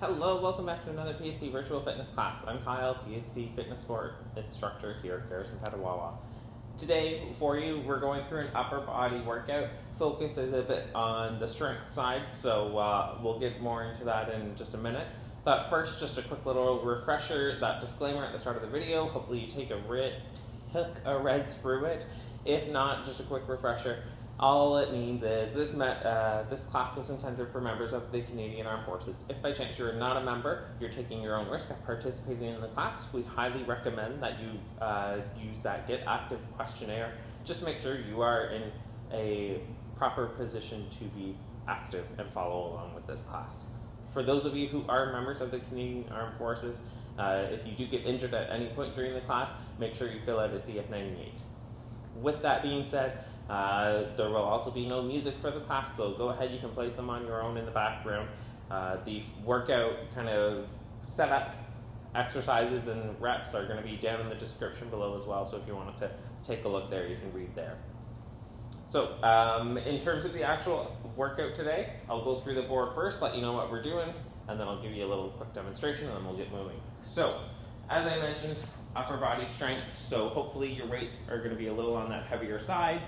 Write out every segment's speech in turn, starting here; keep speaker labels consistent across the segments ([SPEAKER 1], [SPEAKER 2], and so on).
[SPEAKER 1] Hello, welcome back to another PSP Virtual Fitness class. I'm Kyle, PSP Fitness Sport Instructor here at Garrison Petawawa. Today for you, we're going through an upper body workout. Focus is a bit on the strength side, so we'll get more into that in just a minute. But first, just a quick little refresher, that disclaimer at the start of the video. Hopefully you take a read through it. If not, just a quick refresher. All it means is this class was intended for members of the Canadian Armed Forces. If by chance you're not a member, you're taking your own risk at participating in the class, we highly recommend that you use that Get Active questionnaire just to make sure you are in a proper position to be active and follow along with this class. For those of you who are members of the Canadian Armed Forces, if you do get injured at any point during the class, make sure you fill out a CF98. With that being said, there will also be no music for the class, so go ahead, you can place them on your own in the background. The workout kind of setup, exercises, and reps are going to be down in the description below as well, so if you wanted to take a look there, you can read there. So in terms of the actual workout today, I'll go through the board first, let you know what we're doing, and then I'll give you a little quick demonstration, and then we'll get moving. So, as I mentioned, upper body strength, so hopefully your weights are going to be a little on that heavier side.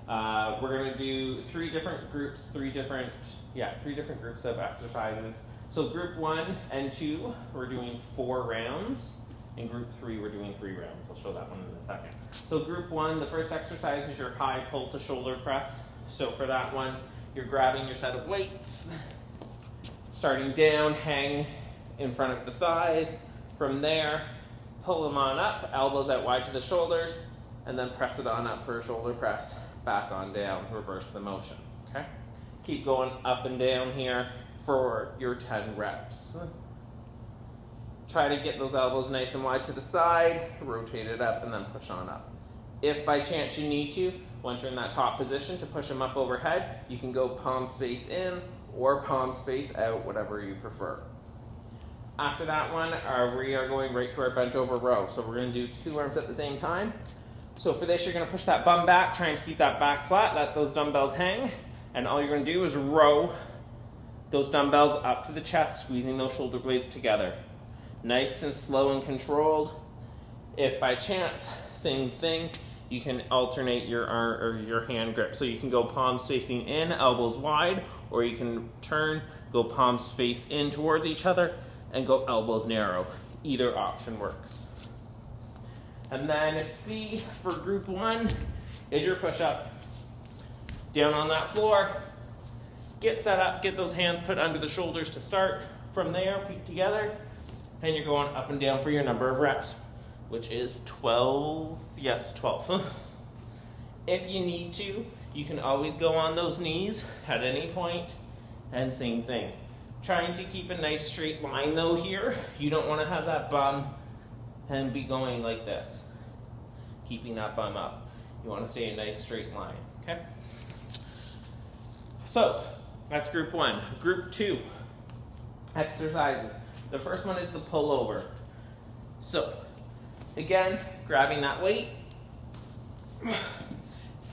[SPEAKER 1] We're going to do three different groups of exercises. So group 1 and 2, we're doing 4 rounds. In group 3, we're doing 3 rounds. I'll show that one in a second. So group 1, the first exercise is your high pull to shoulder press. So for that one, you're grabbing your set of weights, starting down, hang in front of the thighs. From there, pull them on up, elbows out wide to the shoulders, and then press it on up for a shoulder press. Back on down, reverse the motion, okay? Keep going up and down here for your 10 reps. Try to get those elbows nice and wide to the side, rotate it up, and then push on up. If by chance you need to, once you're in that top position, to push them up overhead, you can go palm space in or palm space out, whatever you prefer. After that one, we are going right to our bent over row. So we're going to do 2 arms at the same time. So for this, you're going to push that bum back, trying to keep that back flat, let those dumbbells hang, and all you're going to do is row those dumbbells up to the chest, squeezing those shoulder blades together. Nice and slow and controlled. If by chance, same thing, you can alternate your arm or your hand grip. So you can go palms facing in, elbows wide, or you can turn, go palms face in towards each other, and go elbows narrow. Either option works. And then C for group 1 is your push-up. Down on that floor, get set up, get those hands put under the shoulders to start. From there, feet together, and you're going up and down for your number of reps, which is 12, yes, 12. If you need to, you can always go on those knees at any point, and same thing. Trying to keep a nice straight line though here. You don't want to have that bum and be going like this, keeping that bum up. You want to stay a nice straight line, okay? So, that's group 1. Group 2, exercises. The first one is the pullover. So, again, grabbing that weight.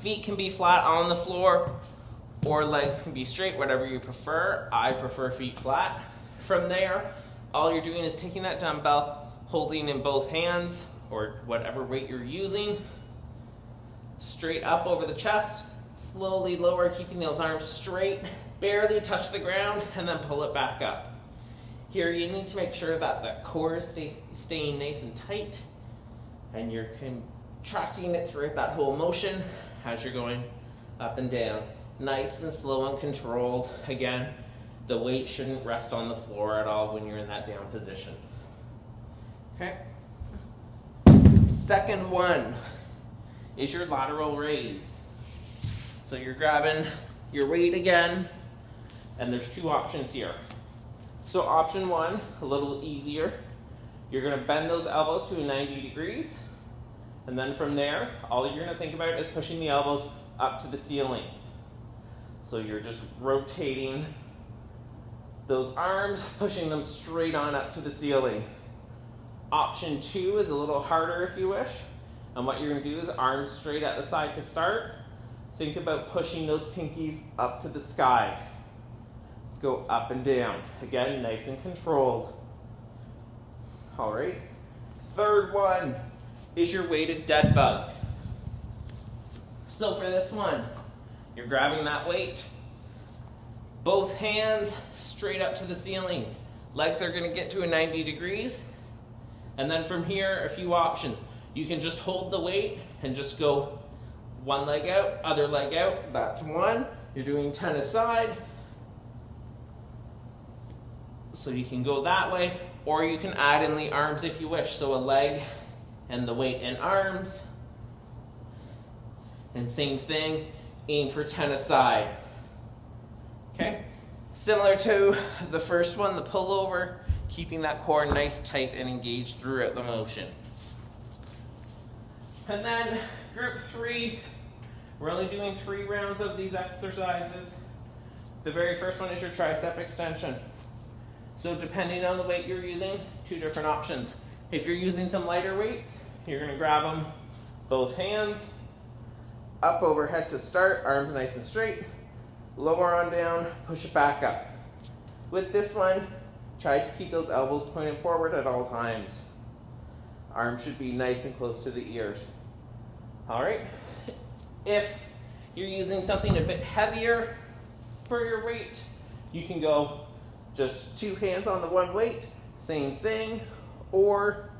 [SPEAKER 1] Feet can be flat on the floor, or legs can be straight, whatever you prefer. I prefer feet flat. From there, all you're doing is taking that dumbbell, holding in both hands, or whatever weight you're using, straight up over the chest, slowly lower, keeping those arms straight, barely touch the ground, and then pull it back up. Here you need to make sure that the core is staying nice and tight, and you're contracting it throughout that whole motion as you're going up and down. Nice and slow and controlled. Again, the weight shouldn't rest on the floor at all when you're in that down position. Okay. Second one is your lateral raise. So you're grabbing your weight again, and there's 2 options here. So option 1, a little easier. You're going to bend those elbows to 90 degrees, and then from there, all you're going to think about is pushing the elbows up to the ceiling. So you're just rotating those arms, pushing them straight on up to the ceiling. Option 2 is a little harder if you wish. And what you're going to do is arms straight at the side to start. Think about pushing those pinkies up to the sky. go up and down. Again, nice and controlled. All right. Third one is your weighted dead bug. So for this one, you're grabbing that weight, both hands straight up to the ceiling. Legs are going to get to a 90 degrees. And then from here, a few options. You can just hold the weight and just go one leg out, other leg out. That's one. You're doing 10 aside. So you can go that way, or you can add in the arms if you wish. So a leg and the weight in arms. And same thing, aim for 10 aside. Okay? Similar to the first one, the pullover, keeping that core nice, tight, and engaged throughout the motion. And then group 3, we're only doing 3 rounds of these exercises. The very first one is your tricep extension. So depending on the weight you're using, 2 different options. If you're using some lighter weights, you're going to grab them both hands, up overhead to start, arms nice and straight, lower on down, push it back up. With this one, try to keep those elbows pointed forward at all times. Arms should be nice and close to the ears. All right. If you're using something a bit heavier for your weight, you can go just 2 hands on the one weight, same thing, or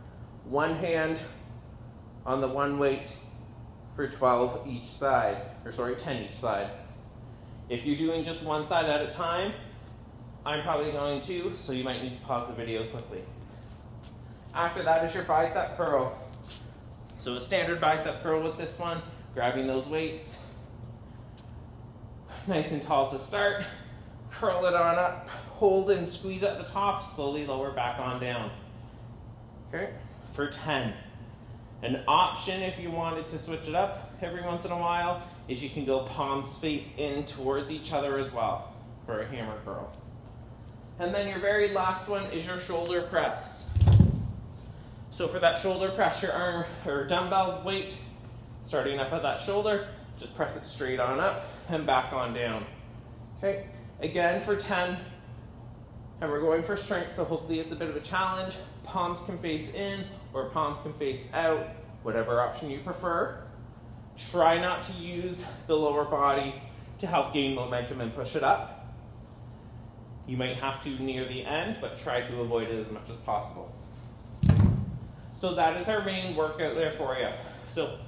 [SPEAKER 1] 1 hand on the one weight for 12 each side, or sorry, 10 each side. If you're doing just one side at a time, I'm probably going to, so you might need to pause the video quickly. After that is your bicep curl. So a standard bicep curl with this one, grabbing those weights, nice and tall to start, curl it on up, hold and squeeze at the top, slowly lower back on down. Okay, for 10. An option if you wanted to switch it up every once in a while is you can go palms face in towards each other as well for a hammer curl. And then your very last one is your shoulder press. So for that shoulder press, your arm or dumbbells weight starting up at that shoulder, just press it straight on up and back on down. Okay, again for 10, and we're going for strength, so hopefully it's a bit of a challenge. Palms can face in or palms can face out, whatever option you prefer. Try not to use the lower body to help gain momentum and push it up. You might have to near the end, but try to avoid it as much as possible. So that is our main workout there for you. So,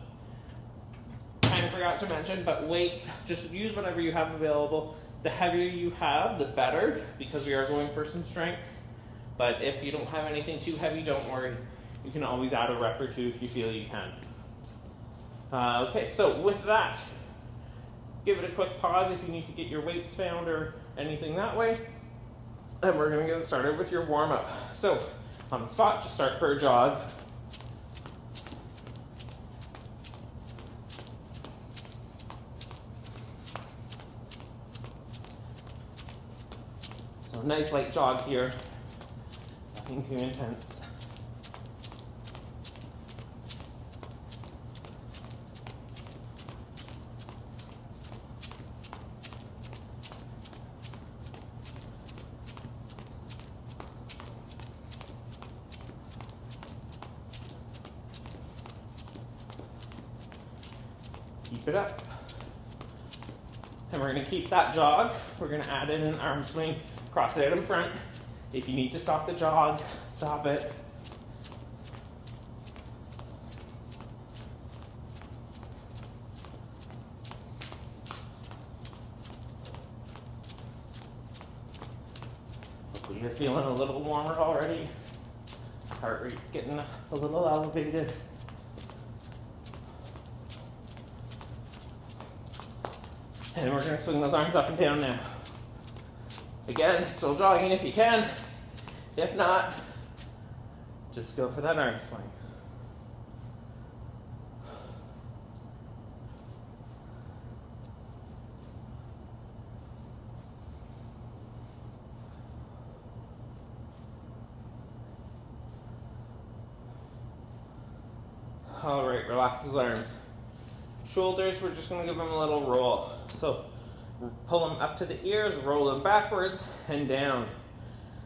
[SPEAKER 1] kind of forgot to mention, but weights, just use whatever you have available. The heavier you have, the better, because we are going for some strength. But if you don't have anything too heavy, don't worry. You can always add a rep or 2 if you feel you can. Okay, so with that, give it a quick pause if you need to get your weights found or anything that way. And we're going to get started with your warm-up. So, on the spot, just start for a jog. So, nice light jog here. Nothing too intense. Keep it up. And we're going to keep that jog. We're going to add in an arm swing, cross it out in front. If you need to stop the jog, stop it. Hopefully you're feeling a little warmer already. Heart rate's getting a little elevated. And we're going to swing those arms up and down now. Again, still jogging if you can. If not, just go for that arm swing. All right, relax those arms. Shoulders, we're just going to give them a little roll. So Pull them up to the ears, roll them backwards and down.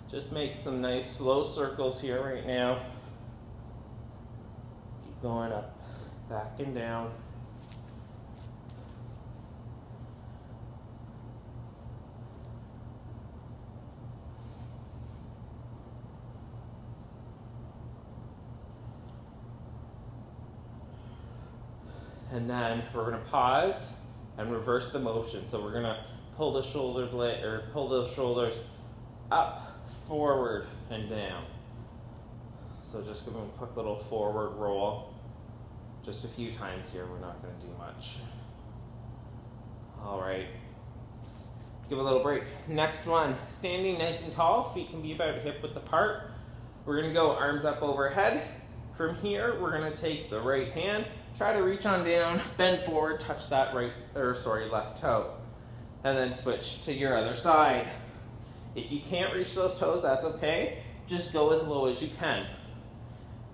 [SPEAKER 1] Just make some nice slow circles here right now. Keep going up, back and down. And then we're going to pause and reverse the motion. So we're going to pull the shoulder blade, or pull those shoulders up, forward, and down. So just give them a quick little forward roll. Just a few times here. We're not going to do much. All right. Give a little break. Next one, standing nice and tall. Feet can be about hip width apart. We're going to go arms up overhead. From here, we're going to take the right hand, try to reach on down, bend forward, touch that left toe, and then switch to your other side. If you can't reach those toes, that's okay. Just go as low as you can.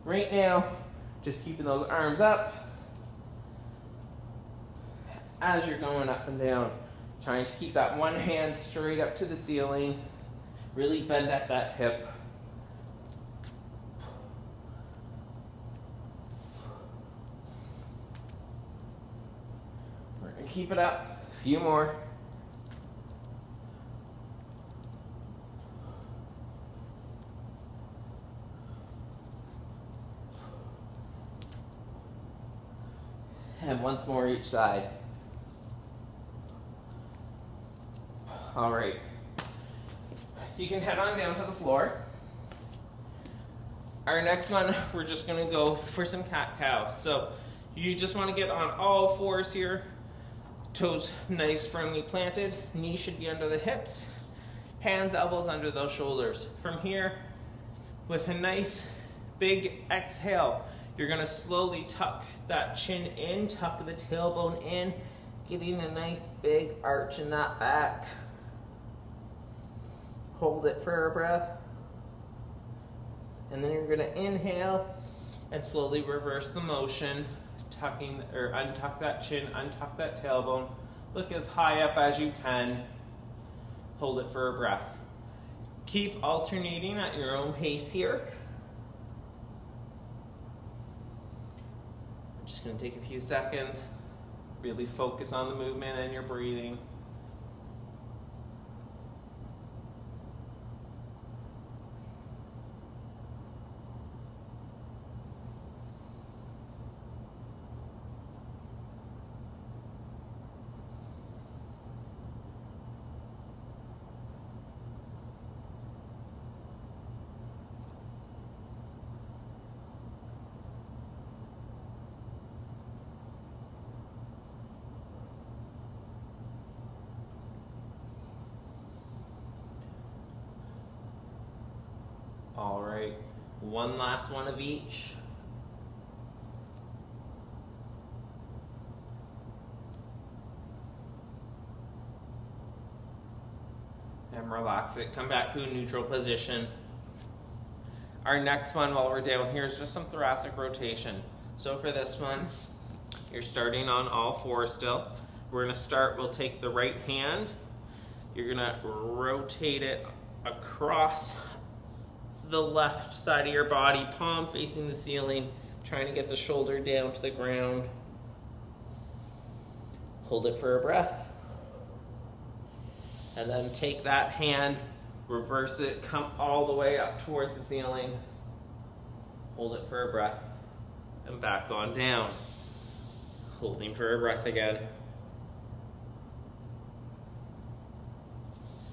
[SPEAKER 1] Right now, just keeping those arms up as you're going up and down, trying to keep that one hand straight up to the ceiling, really bend at that hip. Keep it up. A few more. And once more each side. All right. You can head on down to the floor. Our next one, we're just going to go for some cat-cow. So you just want to get on all fours here. Toes nice, firmly planted. Knees should be under the hips. Hands, elbows under those shoulders. From here, with a nice big exhale, you're going to slowly tuck that chin in, tuck the tailbone in, getting a nice big arch in that back. Hold it for a breath. And then you're going to inhale and slowly reverse the motion. Tucking or untuck that chin, untuck that tailbone. Look as high up as you can. Hold it for a breath. Keep alternating at your own pace here. I'm just going to take a few seconds. Really focus on the movement and your breathing. All right, one last one of each. And relax it, come back to a neutral position. Our next one while we're down here is just some thoracic rotation. So for this one, you're starting on all fours still. We're gonna start, we'll take the right hand, you're gonna rotate it across the left side of your body, palm facing the ceiling, trying to get the shoulder down to the ground. Hold it for a breath. And then take that hand, reverse it, come all the way up towards the ceiling. Hold it for a breath. And back on down. Holding for a breath again.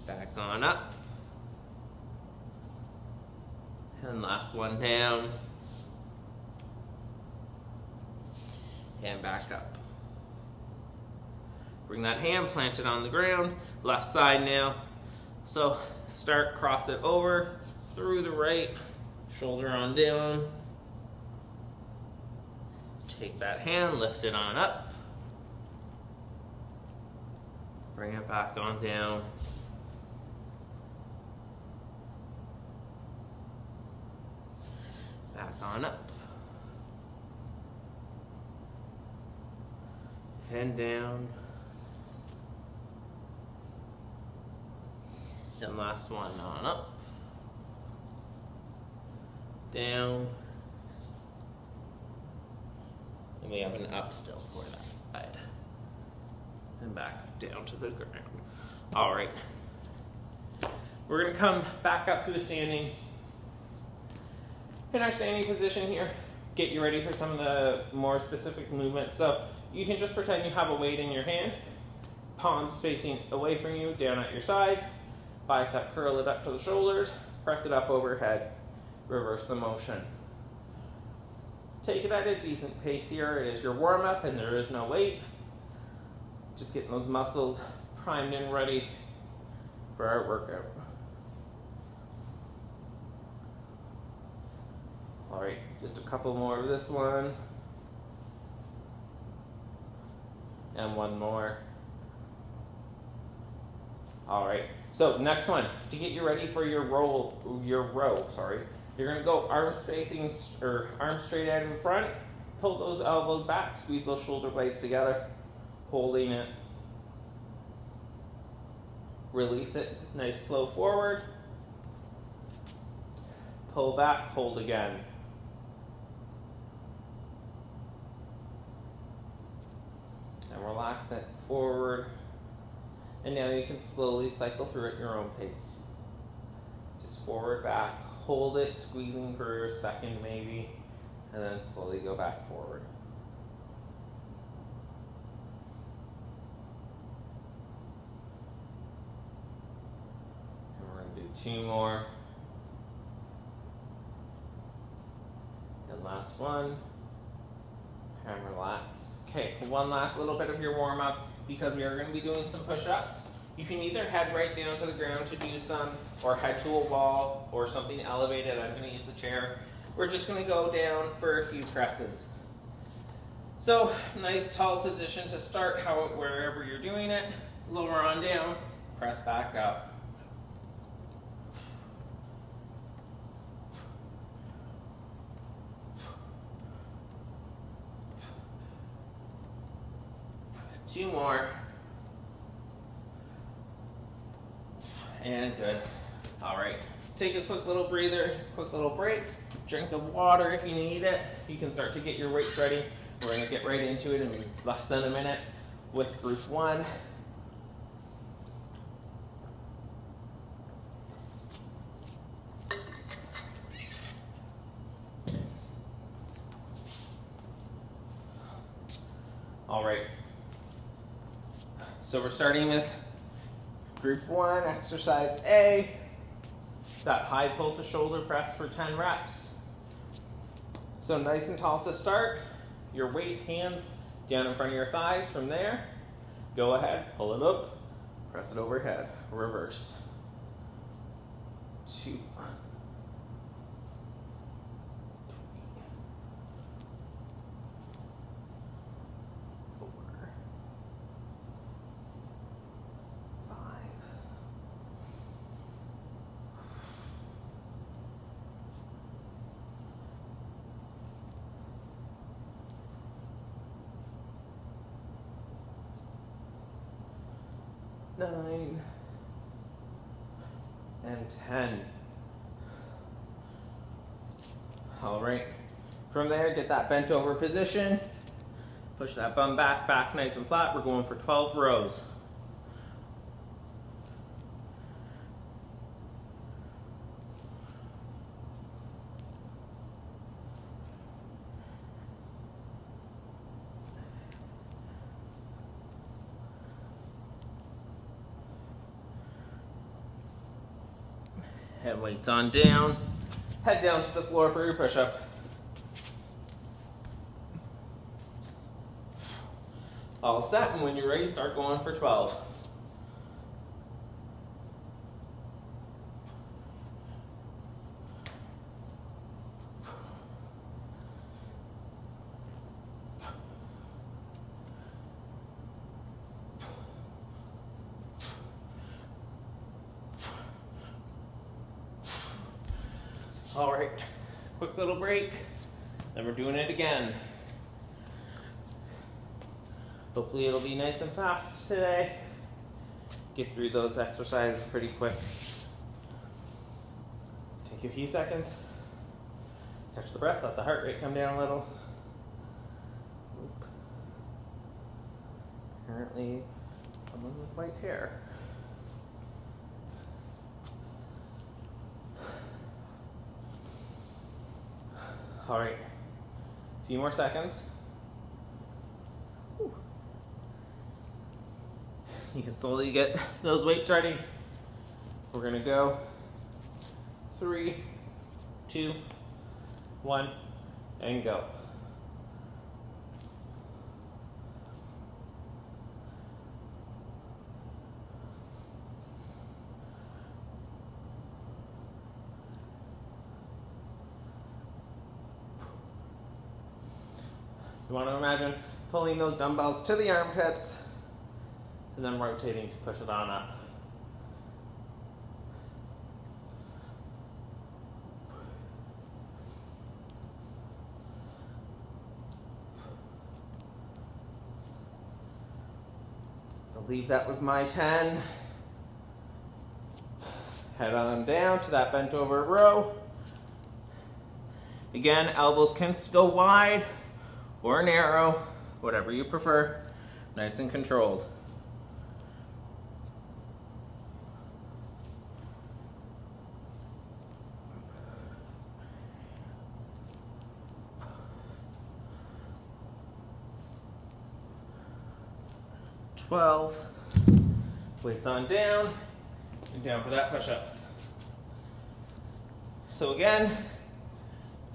[SPEAKER 1] Back on up. And last one down. And back up. Bring that hand planted on the ground. Left side now. So start, cross it over, through the right, shoulder on down. Take that hand, lift it on up. Bring it back on down. Back on up. And down. And last one on up. Down. And we have an up still for that side. And back down to the ground. All right. We're gonna come back up to a standing. In our standing position here, get you ready for some of the more specific movements. So you can just pretend you have a weight in your hand, palms facing away from you, down at your sides, bicep curl it up to the shoulders, press it up overhead, reverse the motion. Take it at a decent pace here. It is your warm-up and there is no weight. Just getting those muscles primed and ready for our workout. All right, just a couple more of this one. And one more. All right, so next one, to get you ready for your row, you're gonna go arms facing, or arms straight out in front, pull those elbows back, squeeze those shoulder blades together, holding it. Release it, nice slow forward. Pull back, hold again. And relax it forward. And now you can slowly cycle through at your own pace. Just forward, back, hold it, squeezing for a second maybe, and then slowly go back forward. And we're going to do two more. And last one. And relax. Okay, one last little bit of your warm-up, because we are going to be doing some push-ups. You can either head right down to the ground to do some, or head to a wall, or something elevated. I'm going to use the chair. We're just going to go down for a few presses. So, nice tall position to start, wherever you're doing it. Lower on down, press back up. Two more. And good. All right. Take a quick little breather, quick little break. Drink of water if you need it. You can start to get your weights ready. We're going to get right into it in less than a minute with group one. All right. So we're starting with group one, exercise A, that high pull to shoulder press for 10 reps. So nice and tall to start, your weight, hands down in front of your thighs. From there, go ahead, pull it up, press it overhead, reverse. 2, 4, 5, 9, and 10. All right. From there, get that bent over position. Push that bum back nice and flat. We're going for 12 rows. Head weights on down. Head down to the floor for your push-up. All set, and when you're ready, start going for 12. All right, quick little break, then we're doing it again. Hopefully it'll be nice and fast today. Get through those exercises pretty quick. Take a few seconds. Catch the breath, let the heart rate come down a little. Oop. Apparently, someone with white hair. All right, a few more seconds. Whew. You can slowly get those weights ready. We're gonna go 3, 2, 1, and go. You want to imagine pulling those dumbbells to the armpits and then rotating to push it on up. I believe that was my 10. Head on down to that bent over row. Again, elbows can go wide or narrow, whatever you prefer, nice and controlled. Weights on down, and down for that push-up. So again,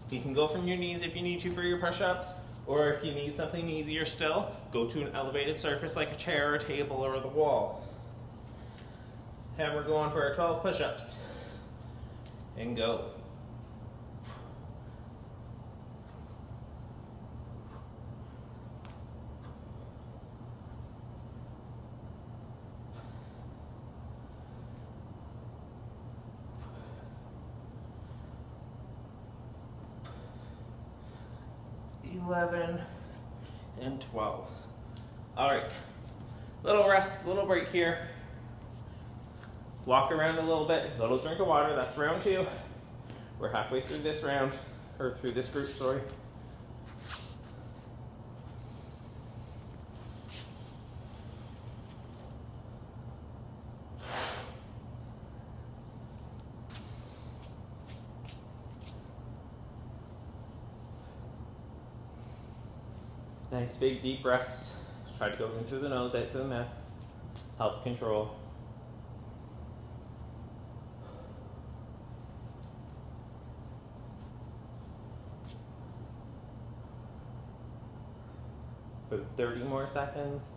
[SPEAKER 1] you can go from your knees if you need to for your push-ups, or if you need something easier still, go to an elevated surface like a chair, a table, or the wall. And we're going for our 12 push-ups. And go. And 12. All right, little rest, little break here. Walk around a little bit, little drink of water. That's round 2. We're halfway through this round, or through this group, sorry. Nice big deep breaths. Try to go in through the nose, out through the mouth. Help control. About 30 more seconds.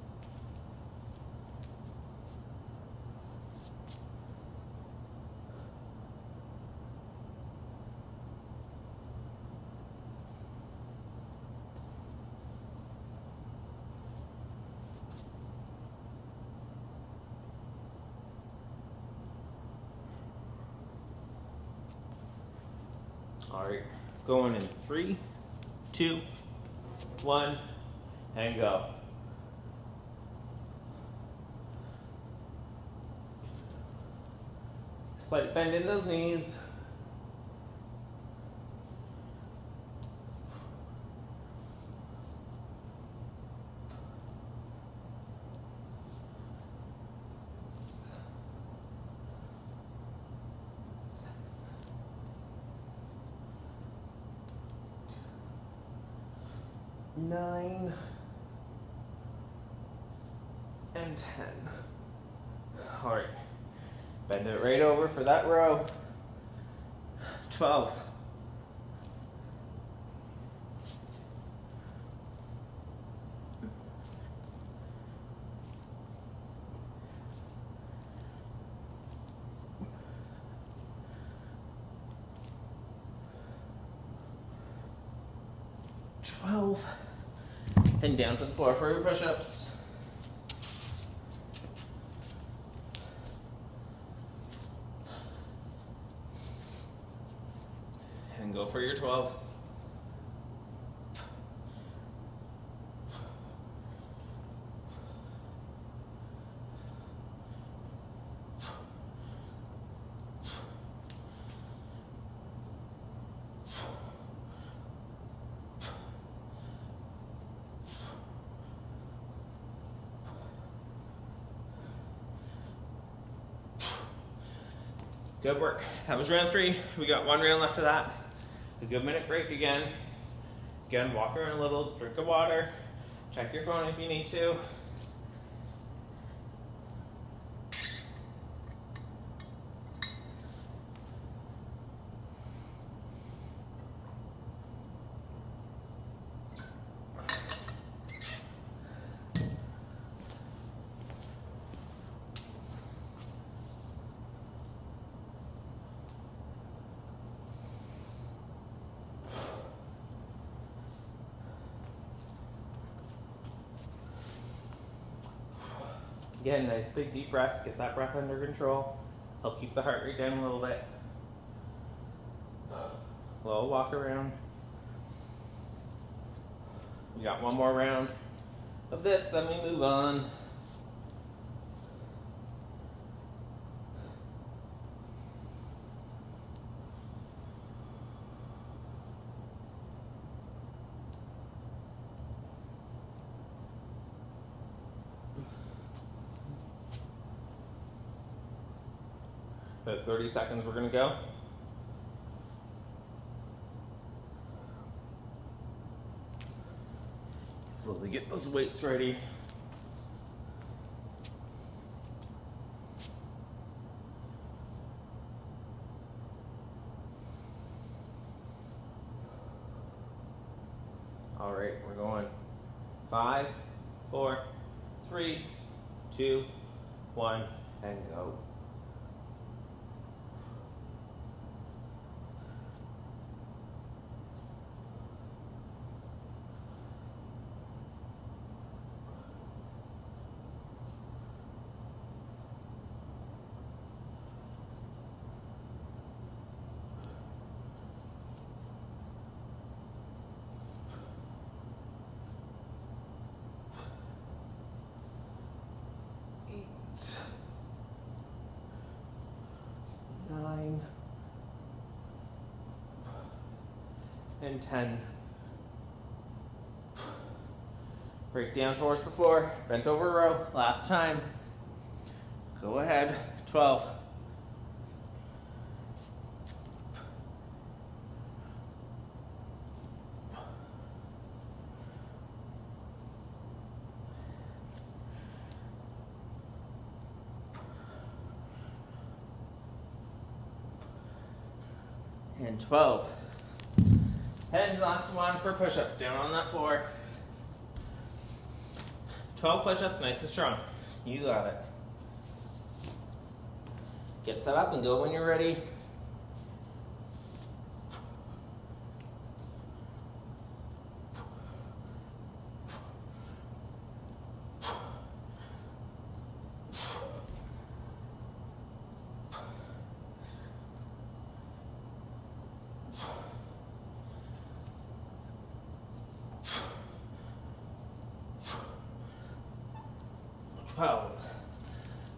[SPEAKER 1] All right, going in 3, 2, 1, and go. Slight bend in those knees. Nine and 10. All right, bend it right over for that row. 12. And down to the floor for your push-ups. And go for your 12. Good work. That was round 3. We got 1 round left of that. A good minute break again. Again, walk around a little, drink of water, check your phone if you need to. Again, nice big deep breaths, get that breath under control. Help keep the heart rate down a little bit. Little walk around. We got 1 more round of this, then we move on. About 30 seconds we're gonna go. Slowly get those weights ready. All right, we're going 5, 4, 3, 2, 1, and go. And 10. Break down towards the floor, bent over row. Last time. Go ahead. 12. And 12. And last one for push-ups, down on that floor. 12 push-ups, nice and strong. You got it. Get set up and go when you're ready.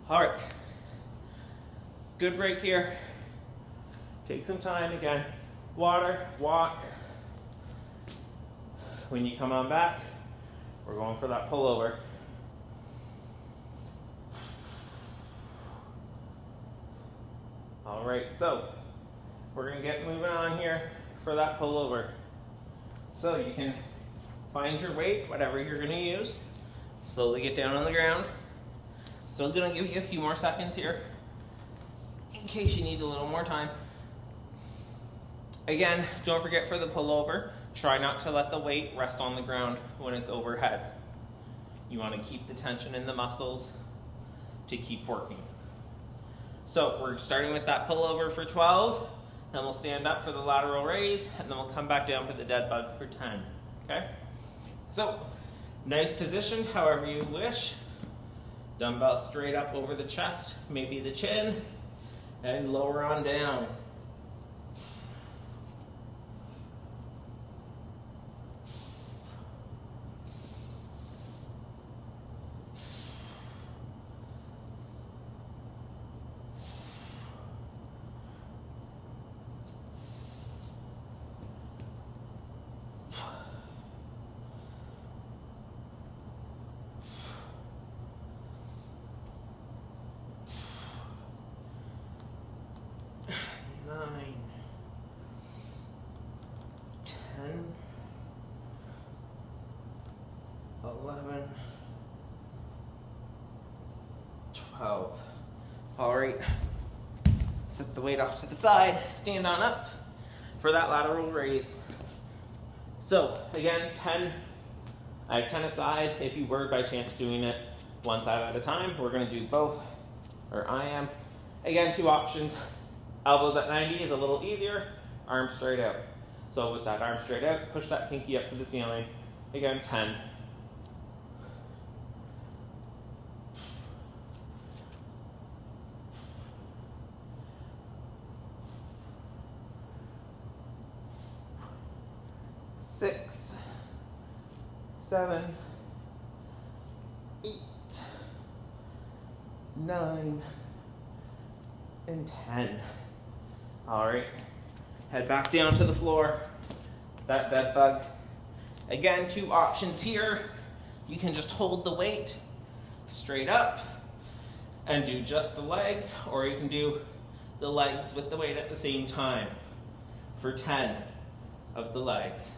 [SPEAKER 1] All right, good break here. Take some time again. Water, walk. When you come on back, we're going for that pullover. All right, so we're gonna get moving on here for that pullover. So you can find your weight, whatever you're gonna use. Slowly get down on the ground. Still gonna give you a few more seconds here in case you need a little more time. Again, don't forget for the pullover, try not to let the weight rest on the ground when it's overhead. You wanna keep the tension in the muscles to keep working. So we're starting with that pullover for 12, then we'll stand up for the lateral raise, and then we'll come back down for the dead bug for 10, okay? So, nice position, however you wish. Dumbbell straight up over the chest, maybe the chin, and lower on down. right, set the weight off to the side, stand on up for that lateral raise. So again, 10, I have 10 aside. If you were by chance doing it one side at a time, we're gonna do both, or I am. Again, 2 options. Elbows at 90 is a little easier, arms straight out. So with that arm straight out, push that pinky up to the ceiling. Again, 10. Six, 7, 8, 9, and 10. All right, head back down to the floor, that dead bug. Again, 2 options here. You can just hold the weight straight up and do just the legs, or you can do the legs with the weight at the same time for 10 of the legs.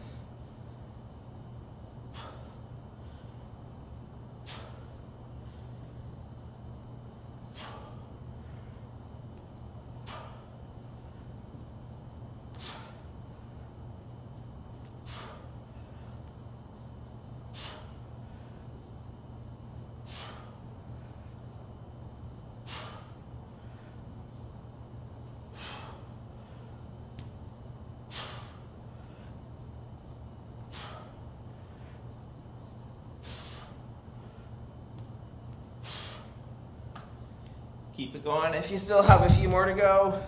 [SPEAKER 1] Keep it going. If you still have a few more to go,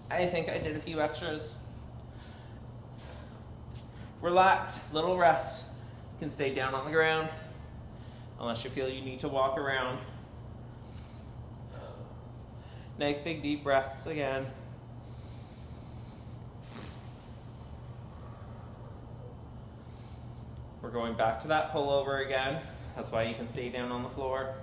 [SPEAKER 1] I think I did a few extras. Relax, little rest. You can stay down on the ground unless you feel you need to walk around. Nice big deep breaths again. We're going back to that pullover again. That's why you can stay down on the floor.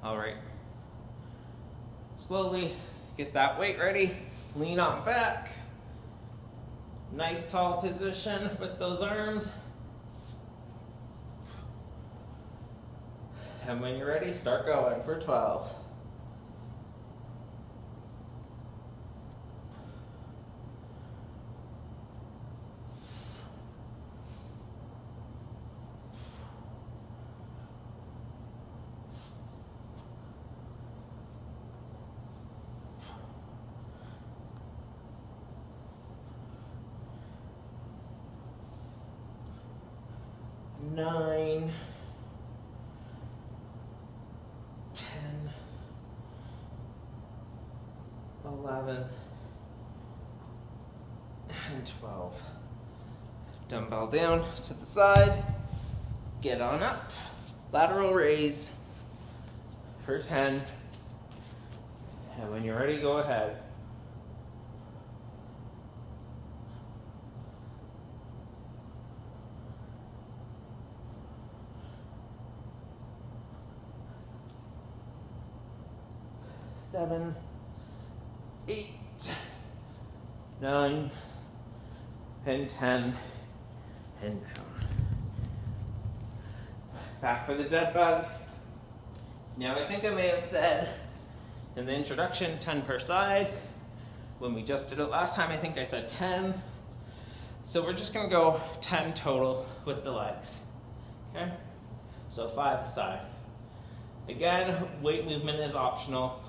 [SPEAKER 1] All right, slowly get that weight ready, lean on back, nice tall position with those arms, and when you're ready, start going for 12. Nine, 10, 11, and 12. Dumbbell down to the side, get on up, lateral raise for 10, and when you're ready, go ahead. Seven, 8, 9, and 10, and down. Back for the dead bug. Now I think I may have said in the introduction 10 per side. When we just did it last time, I think I said 10. So we're just gonna go 10 total with the legs, okay? So 5 a side. Again, weight movement is optional.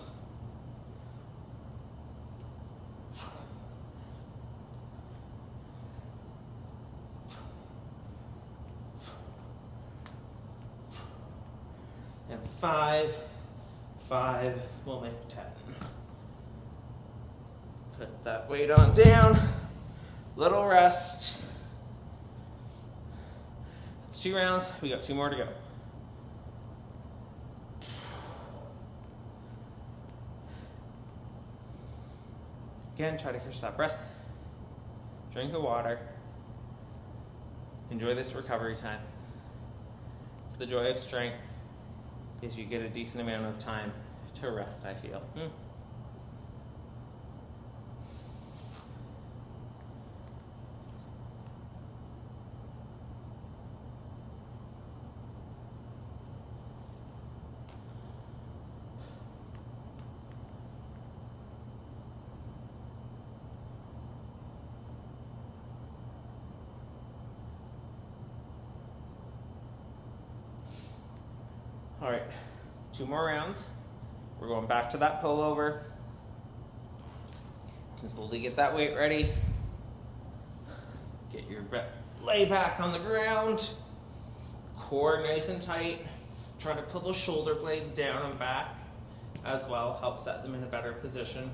[SPEAKER 1] And 5, we'll make 10. Put that weight on down, little rest. It's 2 rounds, we got 2 more to go. Again, try to catch that breath. Drink of water. Enjoy this recovery time. It's the joy of strength, is you get a decent amount of time to rest, I feel. All right, 2 more rounds. We're going back to that pullover. Just slowly get that weight ready. Get your lay back on the ground. Core nice and tight. Try to pull those shoulder blades down and back as well. Help set them in a better position.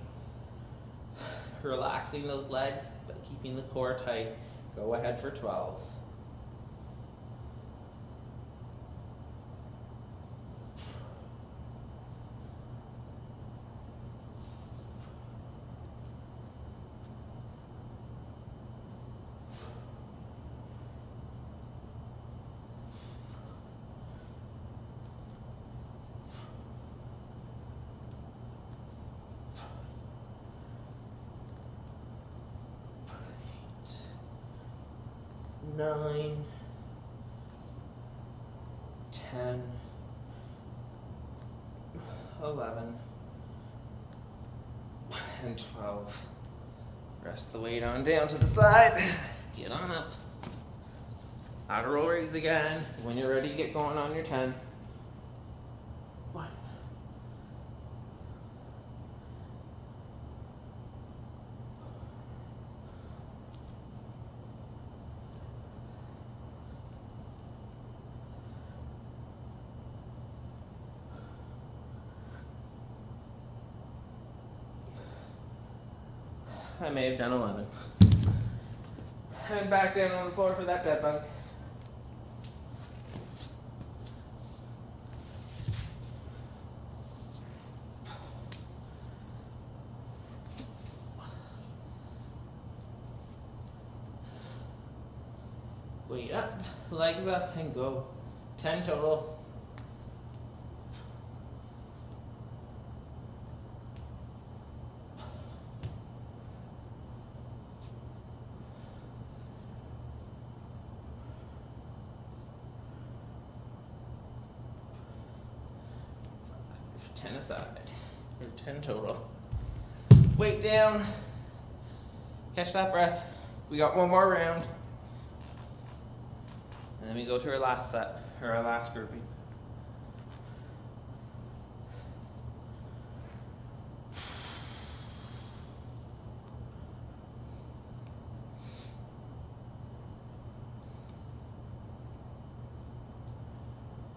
[SPEAKER 1] Relaxing those legs, but keeping the core tight. Go ahead for 12. Nine, 10, 11, and 12. Rest the weight on down to the side. Get on up. Lateral raise again. When you're ready, get going on your 10. 1. I may have done 11. And back down on the floor for that dead bug. Weight up, legs up, and go. 10 total. Aside, or 10 total. Weight down, catch that breath. We got 1 more round, and then we go to our last set, or our last grouping.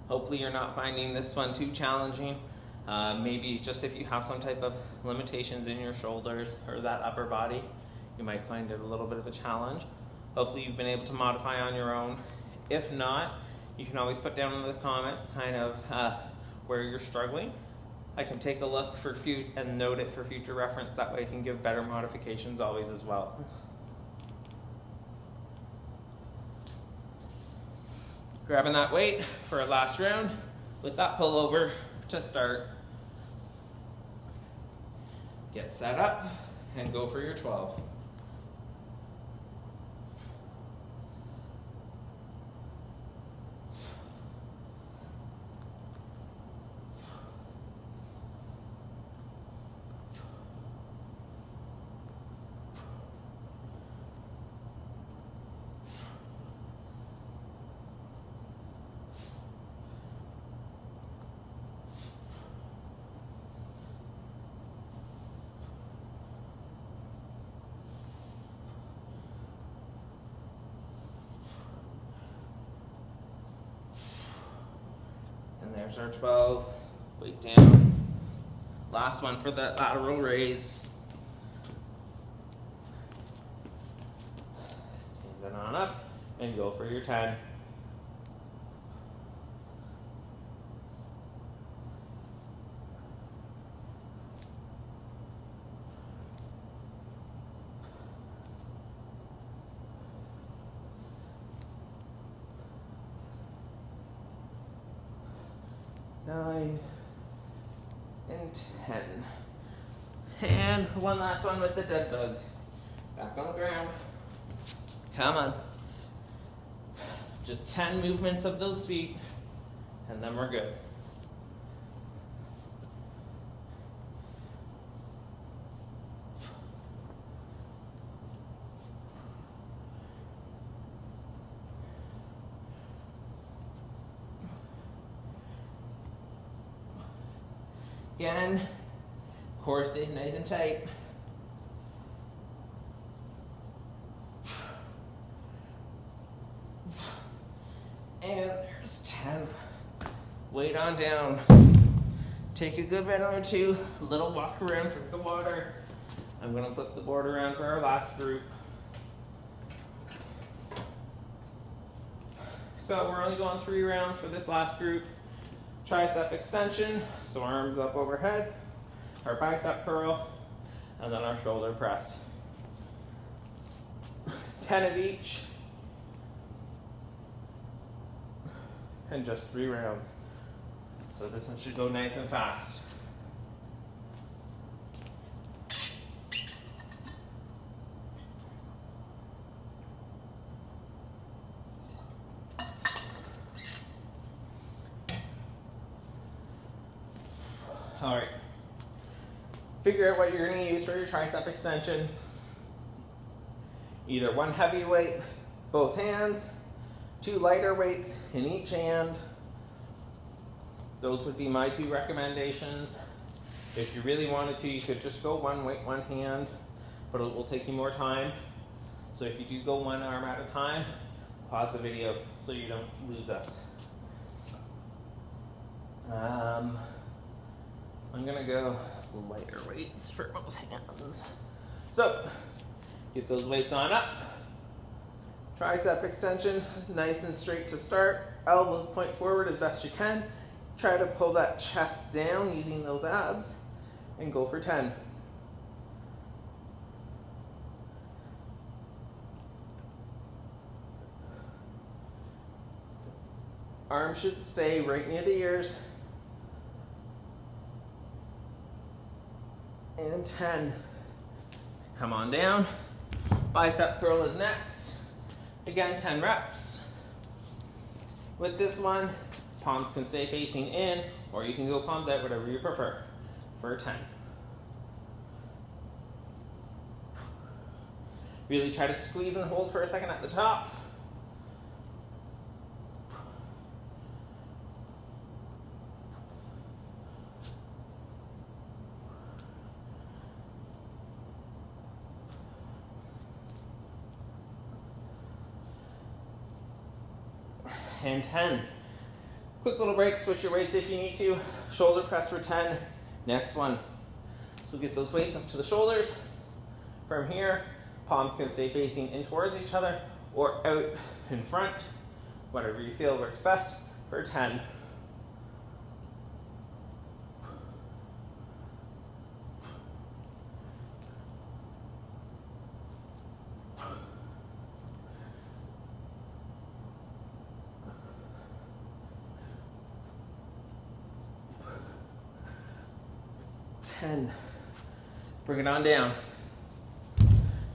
[SPEAKER 1] Hopefully you're not finding this one too challenging. Maybe just if you have some type of limitations in your shoulders or that upper body, you might find it a little bit of a challenge. Hopefully you've been able to modify on your own. If not, you can always put down in the comments kind of where you're struggling. I can take a look for and note it for future reference. That way I can give better modifications always as well. Grabbing that weight for our last round with that pullover to start. Get set up and go for your 12. There's our 12, weight down. Last one for that lateral raise. Stand it on up and go for your 10. Nine and 10. And one last one with the dead bug. Back on the ground. Come on. Just 10 movements of those feet, and then we're good. Again, core stays nice and tight. And there's 10. Weight on down. Take a good minute or two, little walk around, drink of water. I'm gonna flip the board around for our last group. So we're only going 3 rounds for this last group. Tricep extension, so arms up overhead, our bicep curl, and then our shoulder press. 10 of each, and just 3 rounds. So this one should go nice and fast. All right, figure out what you're going to use for your tricep extension. Either one heavy weight, both hands, 2 lighter weights in each hand. Those would be my 2 recommendations. If you really wanted to, you could just go 1 weight, 1 hand, but it will take you more time. So if you do go 1 arm at a time, pause the video so you don't lose us. I'm gonna go lighter weights for both hands. So, get those weights on up. Tricep extension, nice and straight to start. Elbows point forward as best you can. Try to pull that chest down using those abs and go for 10. So, arms should stay right near the ears. And 10. Come on down. Bicep curl is next. Again, 10 reps. With this one, palms can stay facing in, or you can go palms out, whatever you prefer, for 10. Really try to squeeze and hold for a second at the top. And 10. Quick little break, switch your weights if you need to. Shoulder press for 10. Next one. So get those weights up to the shoulders. From here, palms can stay facing in towards each other or out in front. Whatever you feel works best for 10. Bring it on down.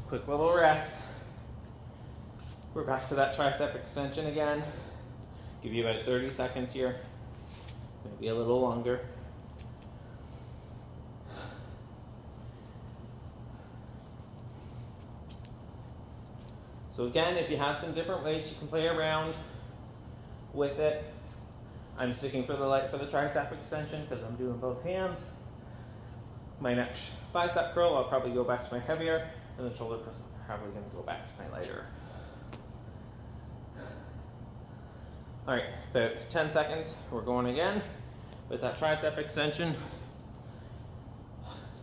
[SPEAKER 1] Quick little rest. We're back to that tricep extension again. Give you about 30 seconds here, maybe a little longer. So again, if you have some different weights, you can play around with it. I'm sticking for the light for the tricep extension because I'm doing both hands. My next bicep curl, I'll probably go back to my heavier, and the shoulder press, I'm probably going to go back to my lighter. All right, about 10 seconds. We're going again with that tricep extension.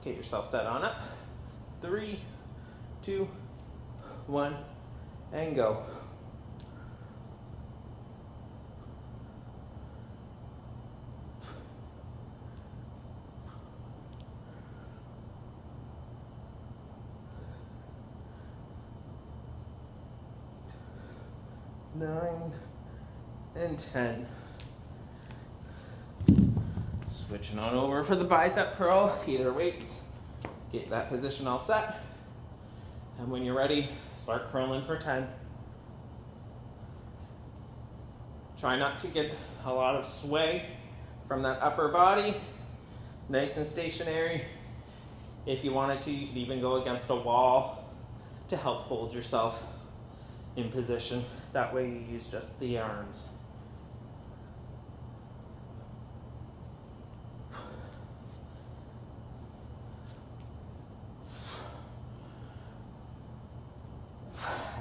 [SPEAKER 1] Get yourself set on up. 3, 2, 1, and go. Nine and 10. Switching on over for the bicep curl, either weights. Get that position all set. And when you're ready, start curling for 10. Try not to get a lot of sway from that upper body. Nice and stationary. If you wanted to, you could even go against a wall to help hold yourself in position. That way you use just the arms.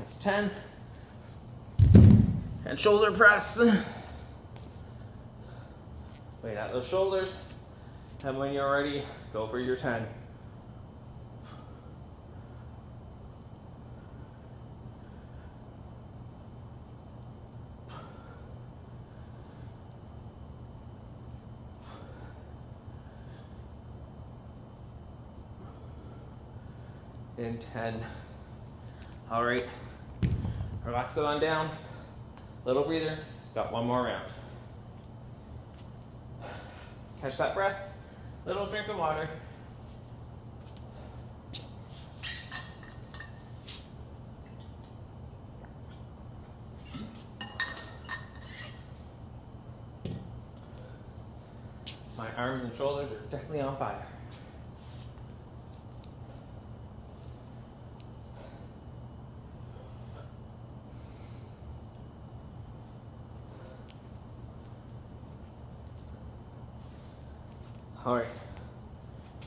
[SPEAKER 1] That's 10. And shoulder press. Weight at those shoulders. And when you're ready, go for your 10. In 10. All right, relax it on down. Little breather, got one more round. Catch that breath, little drink of water. My arms and shoulders are definitely on fire. All right,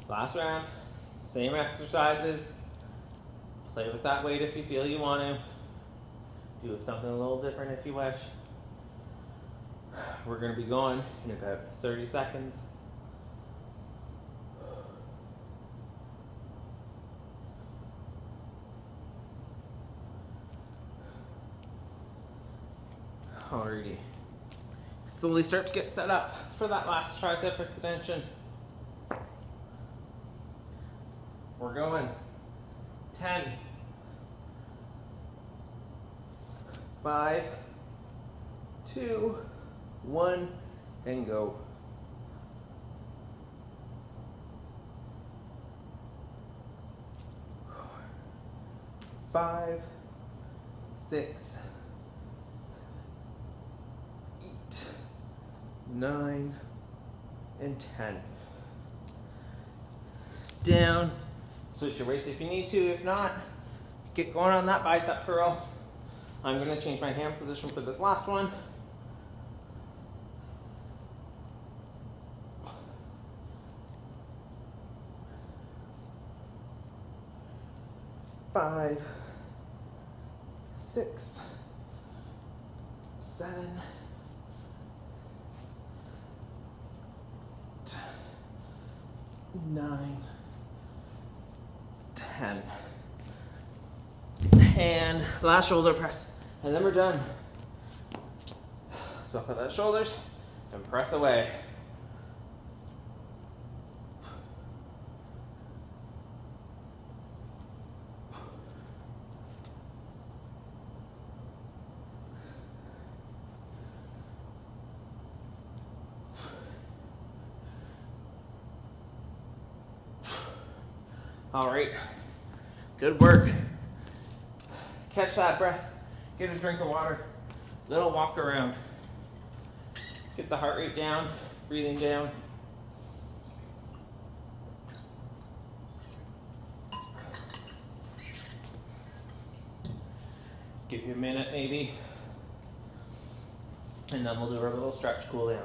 [SPEAKER 1] last round, same exercises. Play with that weight if you feel you want to. Do something a little different if you wish. We're going to be going in about 30 seconds. Alrighty. Slowly start to get set up for that last tricep extension. We're going 10, 5, 2, 1, and go. 5, 6, 8, 9, and 10. Down. Switch your weights if you need to. If not, get going on that bicep curl. I'm going to change my hand position for this last one. Five, 6, 7, 8, 9, 10. And last shoulder press, and then we're done. So up at those shoulders and press away. All right, good work. Catch that breath, get a drink of water, little walk around. Get the heart rate down, breathing down. Give you a minute maybe, and then we'll do our little stretch cool down.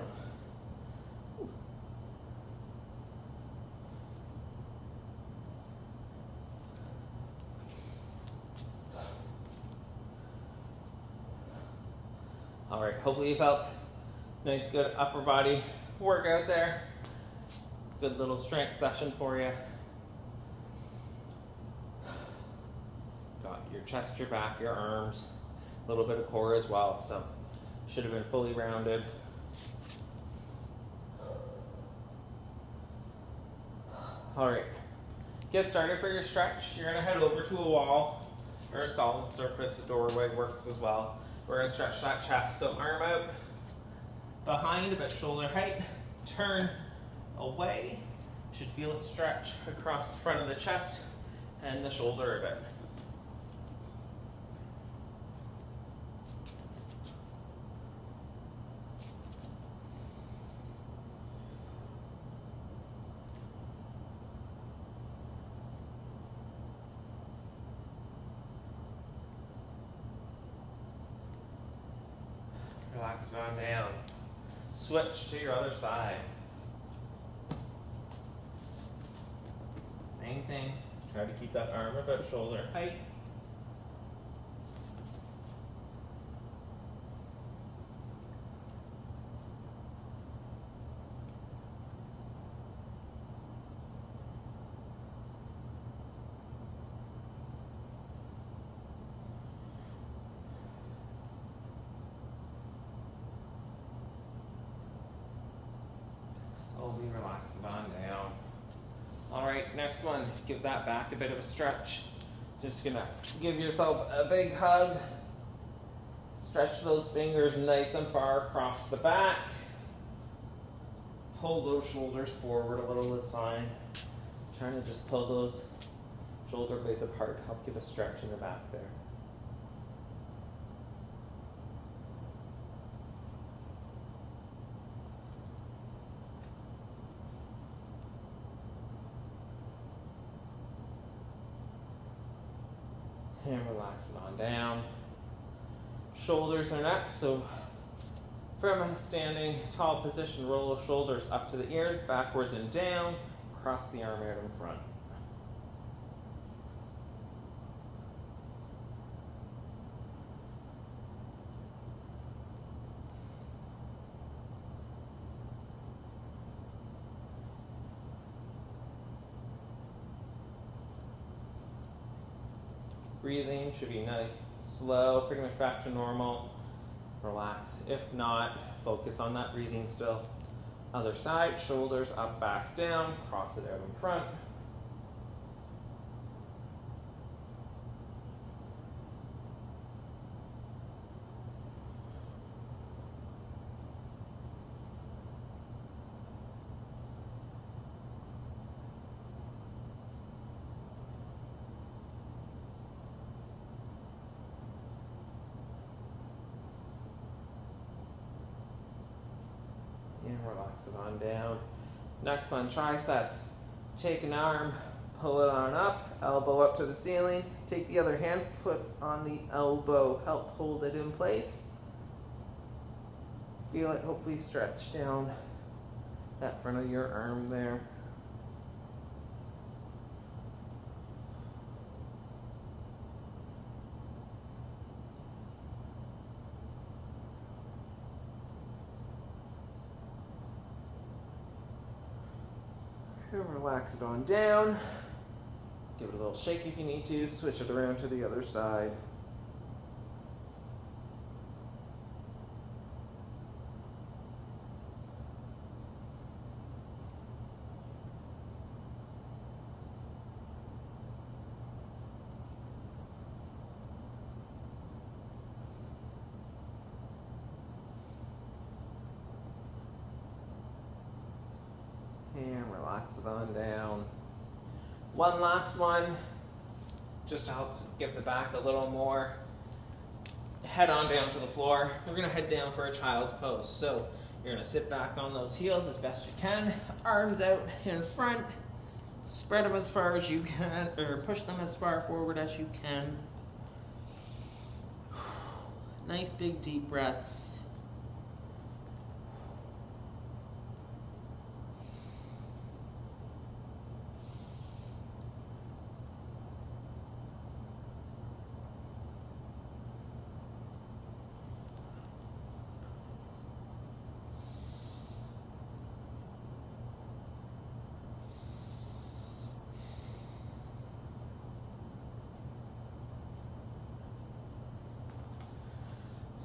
[SPEAKER 1] All right, hopefully you felt nice, good upper body workout there. Good little strength session for you. Got your chest, your back, your arms, a little bit of core as well, so should have been fully rounded. All right, get started for your stretch. You're gonna head over to a wall or a solid surface. A doorway works as well. We're gonna stretch that chest, so arm out behind about shoulder height, turn away. You should feel it stretch across the front of the chest and the shoulder a bit. Relax it on down. Switch to your other side. Same thing. Try to keep that arm about shoulder height. next one, give that back a bit of a stretch. Just gonna give yourself a big hug. Stretch those fingers nice and far across the back. Pull those shoulders forward a little this time. Trying to just pull those shoulder blades apart to help give a stretch in the back there. And relax it on down. Shoulders are next, so from a standing tall position, roll the shoulders up to the ears, backwards and down, cross the arm out in front. Breathing should be nice, slow, pretty much back to normal. Relax. If not, focus on that breathing still. Other side, shoulders up, back, down, cross it out in front. And relax it on down. Next one, triceps. Take an arm, pull it on up, elbow up to the ceiling. Take the other hand, put on the elbow, help hold it in place. Feel it hopefully stretch down that front of your arm there. And relax it on down. Give it a little shake if you need to. Switch it around to the other side. And relax it on down. One last one, just to help give the back a little more. Head on down to the floor. We're gonna head down for a child's pose. So you're gonna sit back on those heels as best you can. Arms out in front. Spread them as far as you can, or push them as far forward as you can. Nice big deep breaths.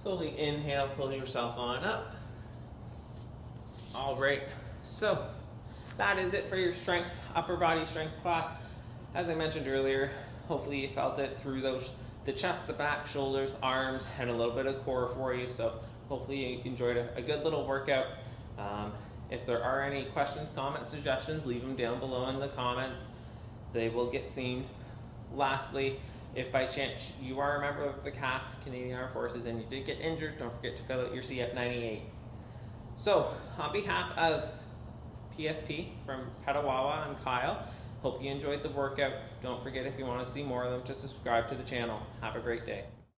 [SPEAKER 1] Slowly inhale, pull yourself on up. All right, so that is it for your strength, upper body strength class. As I mentioned earlier, hopefully you felt it through the chest, the back, shoulders, arms, and a little bit of core for you. So hopefully you enjoyed a good little workout. If there are any questions, comments, suggestions, leave them down below in the comments. They will get seen. Lastly, if by chance you are a member of the CAF, Canadian Armed Forces, and you did get injured, don't forget to fill out your CF98. So, on behalf of PSP from Petawawa and Kyle, hope you enjoyed the workout. Don't forget, if you want to see more of them, to subscribe to the channel. Have a great day.